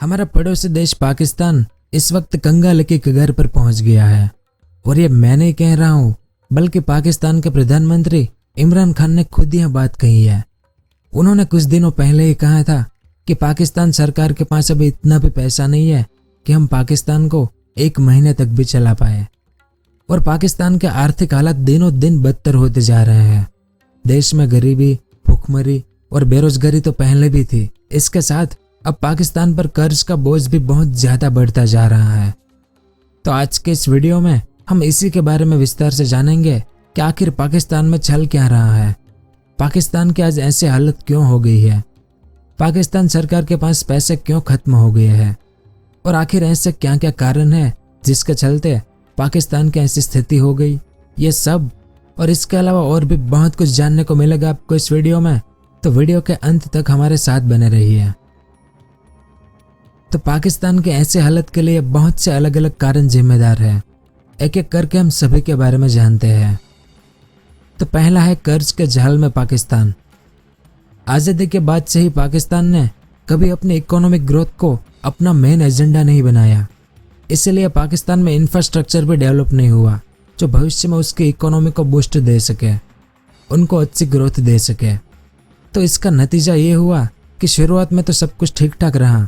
हमारा पड़ोसी देश पाकिस्तान इस वक्त कंगाल की कगार पर पहुंच गया है। और ये मैं नहीं कह रहा हूं, बल्कि पाकिस्तान के प्रधानमंत्री इमरान खान ने खुद यह बात कही है। उन्होंने कुछ दिनों पहले ही कहा था कि पाकिस्तान सरकार के पास अभी इतना भी पैसा नहीं है कि हम पाकिस्तान को 1 महीने तक भी चला पाए। और पाकिस्तान के आर्थिक हालात दिनों दिन बदतर होते जा रहे हैं। देश में गरीबी, भूखमरी और बेरोजगारी तो पहले भी थी। इसके साथ अब पाकिस्तान पर कर्ज का बोझ भी बहुत ज्यादा बढ़ता जा रहा है। तो आज के इस वीडियो में हम इसी के बारे में विस्तार से जानेंगे कि आखिर पाकिस्तान में चल क्या रहा है, पाकिस्तान की आज ऐसी हालत क्यों हो गई है, पाकिस्तान सरकार के पास पैसे क्यों खत्म हो गए हैं और आखिर ऐसे क्या क्या कारण है जिसके चलते पाकिस्तान की ऐसी स्थिति हो गई। ये सब और इसके अलावा और भी बहुत कुछ जानने को मिलेगा आपको इस वीडियो में, तो वीडियो के अंत तक हमारे साथ बने रहिए। तो पाकिस्तान के ऐसे हालत के लिए बहुत से अलग अलग कारण जिम्मेदार हैं। एक एक करके हम सभी के बारे में जानते हैं। तो पहला है कर्ज के जाल में पाकिस्तान। आज़ादी के बाद से ही पाकिस्तान ने कभी अपनी इकोनॉमिक ग्रोथ को अपना मेन एजेंडा नहीं बनाया। इसलिए पाकिस्तान में इंफ्रास्ट्रक्चर भी डेवलप नहीं हुआ जो भविष्य में उसकी इकोनॉमी को बूस्ट दे सके, उनको अच्छी ग्रोथ दे सके। तो इसका नतीजा ये हुआ कि शुरुआत में तो सब कुछ ठीक ठाक रहा,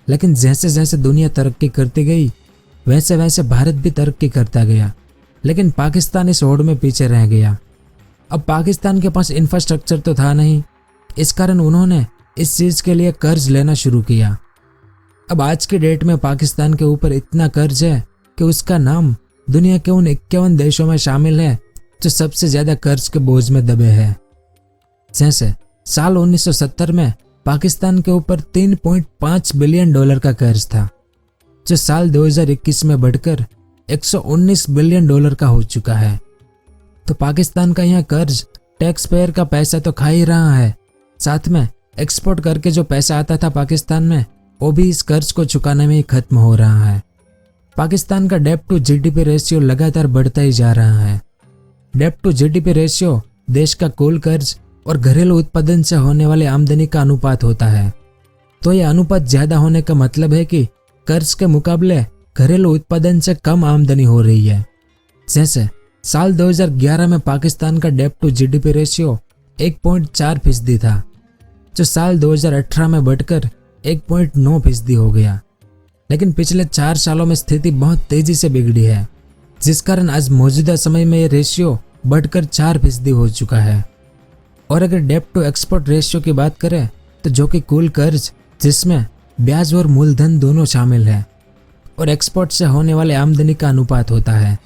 लेकिन जैसे जैसे दुनिया तरक्की करती गई वैसे वैसे भारत भी तरक्की करता गया, लेकिन पाकिस्तान इस होड़ में पीछे रह गया। अब पाकिस्तान के पास इंफ्रास्ट्रक्चर तो था नहीं, इस कारण उन्होंने इस चीज़ के लिए कर्ज लेना शुरू किया। अब आज की डेट में पाकिस्तान के ऊपर इतना कर्ज है कि उसका नाम दुनिया के उन 51 देशों में शामिल है जो सबसे ज़्यादा कर्ज के बोझ में दबे हैं। जैसे साल 1970 में पाकिस्तान के ऊपर $3.5 बिलियन का कर्ज था, जो साल 2021 में बढ़कर $119 बिलियन का हो चुका है। तो पाकिस्तान का यह कर्ज टैक्स पेयर का पैसा तो खा ही रहा है, साथ में एक्सपोर्ट करके जो पैसा आता था पाकिस्तान में वो भी इस कर्ज को चुकाने में ही खत्म हो रहा है। पाकिस्तान का डेब्ट टू जीडीपी रेशियो लगातार बढ़ता ही जा रहा है। डेब्ट टू जीडीपी रेशियो देश का कुल कर्ज और घरेलू उत्पादन से होने वाली आमदनी का अनुपात होता है। तो यह अनुपात ज्यादा होने का मतलब है कि कर्ज के मुकाबले घरेलू उत्पादन से कम आमदनी हो रही है। जैसे साल 2011 में पाकिस्तान का डेब्ट टू जीडीपी रेशियो 1.4% था, जो साल 2018 में बढ़कर 1.9% हो गया। लेकिन पिछले 4 सालों में स्थिति बहुत तेजी से बिगड़ी है, जिस कारण आज मौजूदा समय में ये रेशियो बढ़कर 4% हो चुका है। और अगर डेब्ट टू एक्सपोर्ट रेशियो की बात करें तो जो कि कुल कर्ज जिसमें ब्याज और मूलधन दोनों शामिल है और एक्सपोर्ट से होने वाले आमदनी का अनुपात होता है,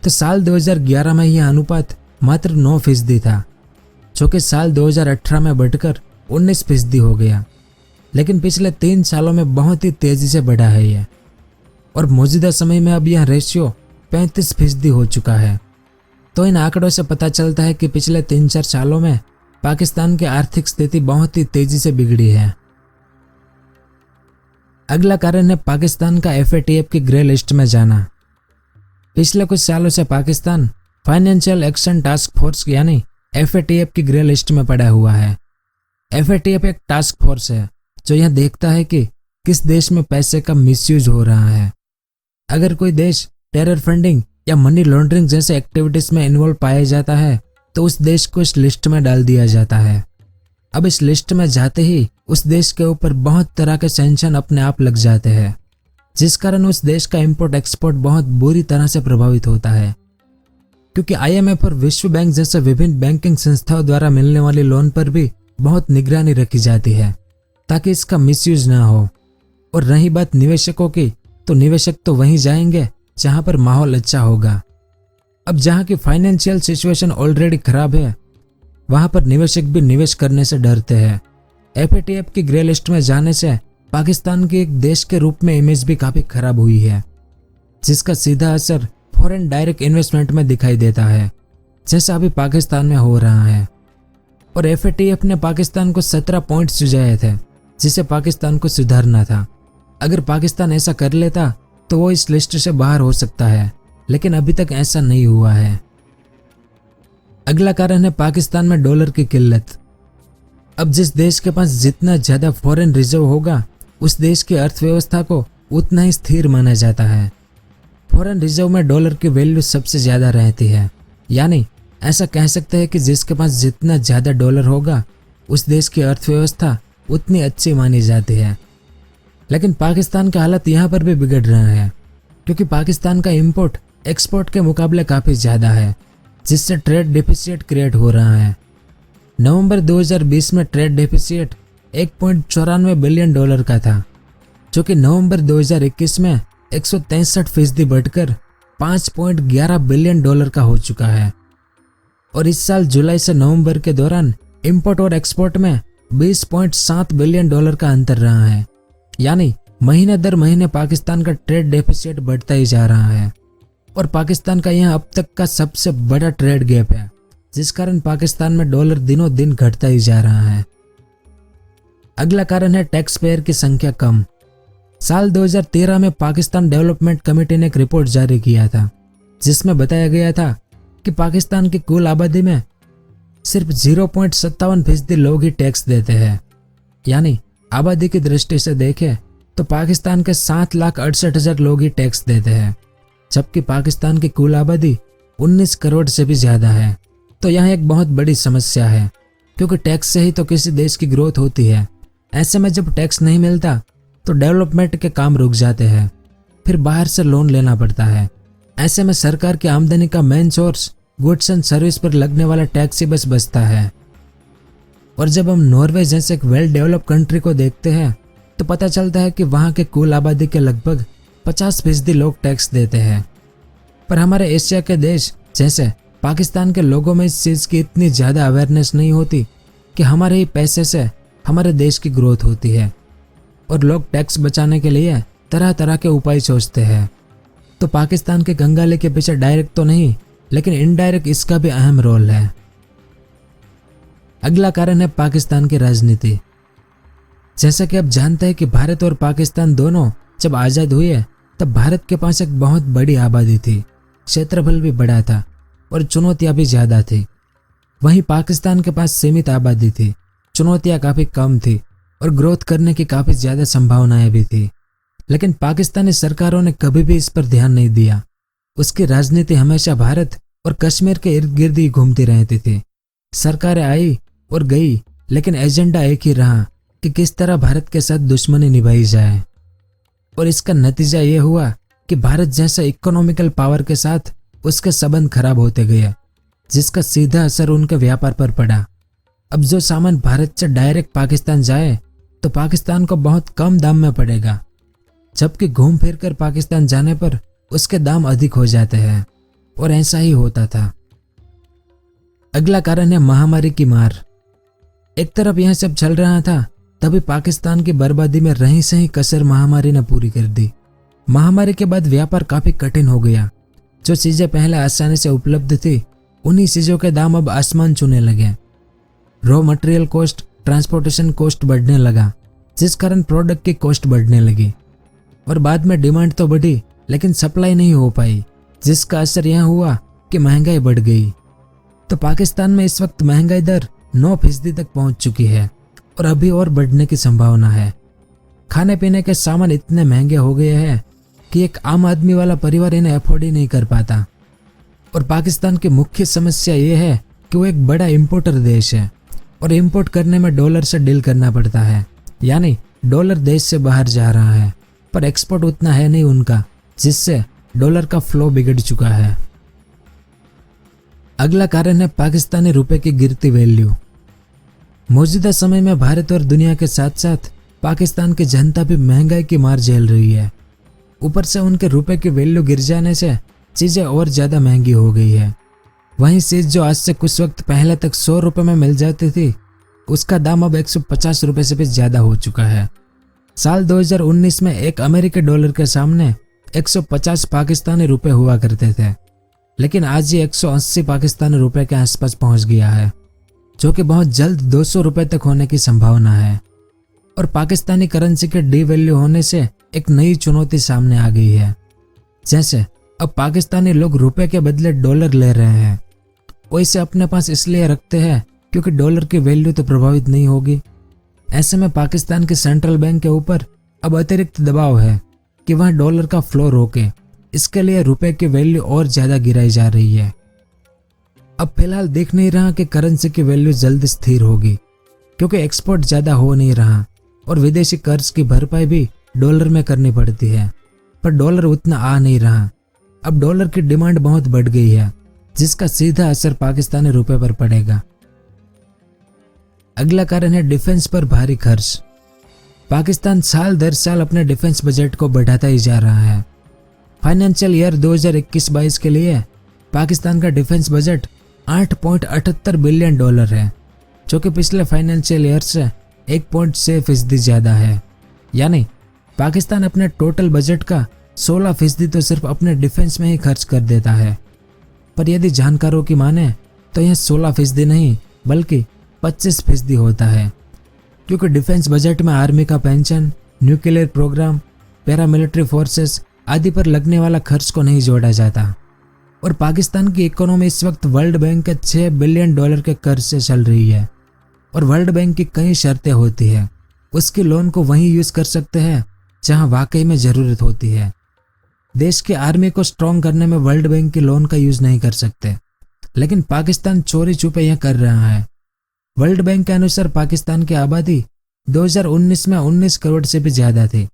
तो साल 2011 में यह अनुपात मात्र 9% था, जो कि साल 2018 में बढ़कर 19% हो गया। लेकिन पिछले 3 सालों में बहुत ही तेजी से बढ़ा है यह, और मौजूदा समय में अब यह रेशियो 35% हो चुका है। तो इन आंकड़ों से पता चलता है कि पिछले 3-4 सालों में पाकिस्तान की आर्थिक स्थिति बहुत ही तेजी से बिगड़ी है। अगला कारण है पाकिस्तान का FATF की ग्रे लिस्ट में जाना। पिछले कुछ सालों से Pakistan financial action task force यानी FATF की ग्रे लिस्ट में पड़ा हुआ है। FATF एक टास्क फोर्स है जो यह देखता है कि किस देश में पैसे का मिसयूज हो रहा है। अगर कोई देश टेरर फंडिंग या मनी लॉन्ड्रिंग जैसे एक्टिविटीज में इन्वॉल्व पाया जाता है तो उस देश को इस लिस्ट में डाल दिया जाता है। अब इस लिस्ट में जाते ही उस देश के ऊपर बहुत तरह के सैंक्शन अपने आप लग जाते हैं, जिस कारण उस देश का इंपोर्ट एक्सपोर्ट बहुत बुरी तरह से प्रभावित होता है। क्योंकि IMF और विश्व बैंक जैसे विभिन्न बैंकिंग संस्थाओं द्वारा मिलने वाली लोन पर भी बहुत निगरानी रखी जाती है ताकि इसका मिसयूज ना हो। और रही बात निवेशकों की, तो निवेशक तो वहीं जाएंगे जहां पर माहौल अच्छा होगा। अब जहां की फाइनेंशियल सिचुएशन ऑलरेडी खराब है वहां पर निवेशक भी निवेश करने से डरते हैं। FATF की ग्रे लिस्ट में जाने से पाकिस्तान की एक देश के रूप में इमेज भी काफी खराब हुई है, जिसका सीधा असर फॉरेन डायरेक्ट इन्वेस्टमेंट में दिखाई देता है, जैसा अभी पाकिस्तान में हो रहा है। और FATF ने पाकिस्तान को 17 पॉइंट सुझाए थे जिसे पाकिस्तान को सुधारना था। अगर पाकिस्तान ऐसा कर लेता तो वो इस लिस्ट से बाहर हो सकता है, लेकिन अभी तक ऐसा नहीं हुआ है। अगला कारण है पाकिस्तान में डॉलर की किल्लत। अब जिस देश के पास जितना ज्यादा फॉरेन रिजर्व होगा उस देश की अर्थव्यवस्था को उतना ही स्थिर माना जाता है। फॉरेन रिजर्व में डॉलर की वैल्यू सबसे ज़्यादा रहती है, यानी ऐसा कह सकते हैं कि जिसके पास जितना ज़्यादा डॉलर होगा उस देश की अर्थव्यवस्था उतनी अच्छी मानी जाती है। लेकिन पाकिस्तान का हालत यहाँ पर भी बिगड़ रहा है, क्योंकि पाकिस्तान का इंपोर्ट एक्सपोर्ट के मुकाबले काफ़ी ज़्यादा है, जिससे ट्रेड डेफिसिट क्रिएट हो रहा है। नवंबर 2020 में ट्रेड डेफिसिट 1.94 बिलियन डॉलर का था, जो कि नवंबर 2021 में 163% बढ़कर 5.11 बिलियन डॉलर का हो चुका है। और इस साल जुलाई से नवंबर के दौरान इंपोर्ट और एक्सपोर्ट में 20.7 बिलियन डॉलर का अंतर रहा है, यानी महीने दर महीने पाकिस्तान का ट्रेड डेफिसिट बढ़ता ही जा रहा है। और पाकिस्तान का यह अब तक का सबसे बड़ा ट्रेड गैप है, जिस कारण पाकिस्तान में डॉलर दिनों दिन घटता ही जा रहा है। अगला कारण है टैक्स पेयर की संख्या कम। साल 2013 में पाकिस्तान डेवलपमेंट कमेटी ने एक रिपोर्ट जारी किया था, जिसमें बताया गया था कि पाकिस्तान की कुल आबादी में सिर्फ 0.57% लोग ही टैक्स देते हैं। यानी आबादी की दृष्टि से देखें तो पाकिस्तान के 7,68,000 लोग ही टैक्स देते हैं, जबकि पाकिस्तान की कुल आबादी 19 करोड़ से भी ज़्यादा है। तो यह एक बहुत बड़ी समस्या है, क्योंकि टैक्स से ही तो किसी देश की ग्रोथ होती है। ऐसे में जब टैक्स नहीं मिलता तो डेवलपमेंट के काम रुक जाते हैं, फिर बाहर से लोन लेना पड़ता है। ऐसे में सरकार की आमदनी का main source goods and service पर लगने वाला टैक्स ही बस बचता है। और जब हम नॉर्वे जैसे एक वेल डेवलप कंट्री को देखते हैं तो पता चलता है कि वहाँ के कुल आबादी के लगभग 50% लोग टैक्स देते हैं। पर हमारे एशिया के देश जैसे पाकिस्तान के लोगों में इस चीज़ की इतनी ज़्यादा अवेयरनेस नहीं होती कि हमारे ही पैसे से हमारे देश की ग्रोथ होती है, और लोग टैक्स बचाने के लिए तरह तरह के उपाय सोचते हैं। तो पाकिस्तान के कंगाली के पीछे डायरेक्ट तो नहीं, लेकिन इनडायरेक्ट इसका भी अहम रोल है। अगला कारण है पाकिस्तान की राजनीति। जैसा कि आप जानते हैं कि भारत और पाकिस्तान दोनों जब आज़ाद हुए तब भारत के पास एक बहुत बड़ी आबादी थी, क्षेत्रफल भी बड़ा था और चुनौतियां भी ज़्यादा थी। वहीं पाकिस्तान के पास सीमित आबादी थी, चुनौतियां काफ़ी कम थी और ग्रोथ करने की काफ़ी ज़्यादा संभावनाएं भी थी। लेकिन पाकिस्तानी सरकारों ने कभी भी इस पर ध्यान नहीं दिया। उसकी राजनीति हमेशा भारत और कश्मीर के इर्द गिर्द ही घूमती रहती थी। सरकारें आई और गई, लेकिन एजेंडा एक ही रहा कि किस तरह भारत के साथ दुश्मनी निभाई जाए। और इसका नतीजा ये हुआ कि भारत जैसा इकोनॉमिकल पावर के साथ उसके संबंध खराब होते गए, जिसका सीधा असर उनके व्यापार पर पड़ा। अब जो सामान भारत से डायरेक्ट पाकिस्तान जाए तो पाकिस्तान को बहुत कम दाम में पड़ेगा, जबकि घूम फिर कर पाकिस्तान जाने पर उसके दाम अधिक हो जाते हैं। और ऐसा ही होता था। अगला कारण है महामारी की मार। एक तरफ यह सब चल रहा था, तभी पाकिस्तान की बर्बादी में रही सही कसर महामारी ने पूरी कर दी। महामारी के बाद व्यापार काफी कठिन हो गया। जो चीजें पहले आसानी से उपलब्ध थी, उन्हीं चीजों के दाम अब आसमान छूने लगे। Raw material cost, transportation cost बढ़ने लगा, जिस कारण प्रोडक्ट की कॉस्ट बढ़ने लगी। और बाद में डिमांड तो बढ़ी, लेकिन सप्लाई नहीं हो पाई, जिसका असर यह हुआ कि महंगाई बढ़ गई। तो पाकिस्तान में इस वक्त महंगाई दर 9% तक पहुंच चुकी है और अभी और बढ़ने की संभावना है। खाने पीने के सामान इतने महंगे हो गए हैं कि एक आम आदमी वाला परिवार इन्हें अफोर्ड ही नहीं कर पाता। और पाकिस्तान की मुख्य समस्या ये है कि वो एक बड़ा इंपोर्टर देश है और इंपोर्ट करने में डॉलर से डील करना पड़ता है, यानी डॉलर देश से बाहर जा रहा है, पर एक्सपोर्ट उतना है नहीं उनका, जिससे डॉलर का फ्लो बिगड़ चुका है। अगला कारण है पाकिस्तानी रुपए की गिरती वैल्यू। मौजूदा समय में भारत और दुनिया के साथ साथ पाकिस्तान की जनता भी महंगाई की मार झेल रही है। ऊपर से उनके रुपए की वैल्यू गिर जाने से चीज़ें और ज़्यादा महंगी हो गई है। वहीं चीज़ जो आज से कुछ वक्त पहले तक 100 रुपये में मिल जाती थी, उसका दाम अब 150 रुपये से भी ज़्यादा हो चुका है। साल 2019 में एक अमेरिकी डॉलर के सामने 150 पाकिस्तानी रुपए हुआ करते थे, लेकिन आज ये 180 पाकिस्तानी रुपए के आसपास पहुंच गया है, जो कि बहुत जल्द 200 रुपए तक होने की संभावना है। और पाकिस्तानी करेंसी के डीवैल्यू होने से एक नई चुनौती सामने आ गई है। जैसे अब पाकिस्तानी लोग रुपए के बदले डॉलर ले रहे हैं। वो इसे अपने पास इसलिए रखते हैं क्योंकि डॉलर की वैल्यू तो प्रभावित नहीं होगी। ऐसे में पाकिस्तान के सेंट्रल बैंक के ऊपर अब अतिरिक्त दबाव है कि वह डॉलर का फ्लो रोके। इसके लिए रुपए की वैल्यू और ज्यादा गिराई जा रही है। अब फिलहाल दिख नहीं रहा कि करेंसी की वैल्यू जल्द स्थिर होगी, क्योंकि एक्सपोर्ट ज्यादा हो नहीं रहा और विदेशी कर्ज की भरपाई भी डॉलर में करनी पड़ती है, पर डॉलर उतना आ नहीं रहा। अब डॉलर की डिमांड बहुत बढ़ गई है, जिसका सीधा असर पाकिस्तानी रुपए पर पड़ेगा। अगला कारण है डिफेंस पर भारी खर्च। पाकिस्तान साल दर साल अपने डिफेंस बजट को बढ़ाता ही जा रहा है। फाइनेंशियल ईयर 2021-22 के लिए पाकिस्तान का डिफेंस बजट 8.78 बिलियन डॉलर है, जो कि पिछले फाइनेंशियल ईयर से 1.6% ज्यादा है। यानी पाकिस्तान अपने टोटल बजट का 16% तो सिर्फ अपने डिफेंस में ही खर्च कर देता है। पर यदि जानकारों की माने तो यह 16% नहीं बल्कि 25% होता है, क्योंकि डिफेंस बजट में आर्मी का pension, nuclear programme, paramilitary forces आदि पर लगने वाला खर्च को नहीं जोड़ा जाता। और पाकिस्तान की इकोनॉमी इस वक्त वर्ल्ड बैंक के 6 बिलियन डॉलर के कर्ज से चल रही है और वर्ल्ड बैंक की कई शर्तें होती है। उसकी लोन को वहीं यूज कर सकते हैं जहां वाकई में जरूरत होती है। देश की आर्मी को स्ट्रॉन्ग करने में वर्ल्ड बैंक की लोन का यूज नहीं कर सकते, लेकिन पाकिस्तान चोरी छुपे यह कर रहा है। वर्ल्ड बैंक के अनुसार पाकिस्तान की आबादी 2019 में 19 करोड़ से भी ज्यादा थी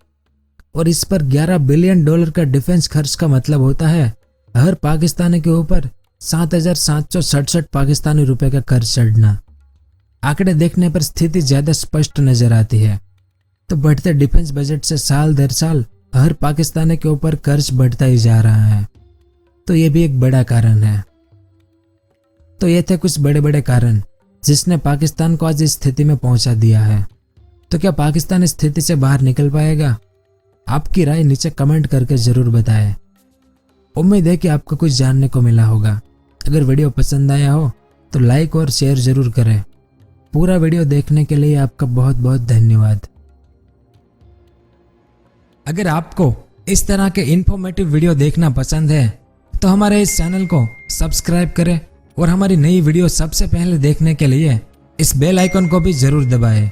और इस पर 11 बिलियन डॉलर का डिफेंस खर्च का मतलब होता है हर पाकिस्तानी के ऊपर 7,767 पाकिस्तानी रुपए का कर्ज चढ़ना। आंकड़े देखने पर स्थिति ज्यादा स्पष्ट नजर आती है। तो बढ़ते डिफेंस बजट से साल दर साल हर पाकिस्तानी के ऊपर कर्ज बढ़ता ही जा रहा है, तो ये भी एक बड़ा कारण है। तो ये थे कुछ बड़े बड़े कारण जिसने पाकिस्तान को आज इस स्थिति में पहुंचा दिया है। तो क्या पाकिस्तान इस स्थिति से बाहर निकल पाएगा? आपकी राय नीचे कमेंट करके जरूर बताएं। उम्मीद है कि आपको कुछ जानने को मिला होगा। अगर वीडियो पसंद आया हो तो लाइक और शेयर जरूर करें। पूरा वीडियो देखने के लिए आपका बहुत बहुत धन्यवाद। अगर आपको इस तरह के इन्फॉर्मेटिव वीडियो देखना पसंद है तो हमारे इस चैनल को सब्सक्राइब करें और हमारी नई वीडियो सबसे पहले देखने के लिए इस बेल आइकन को भी जरूर दबाएं।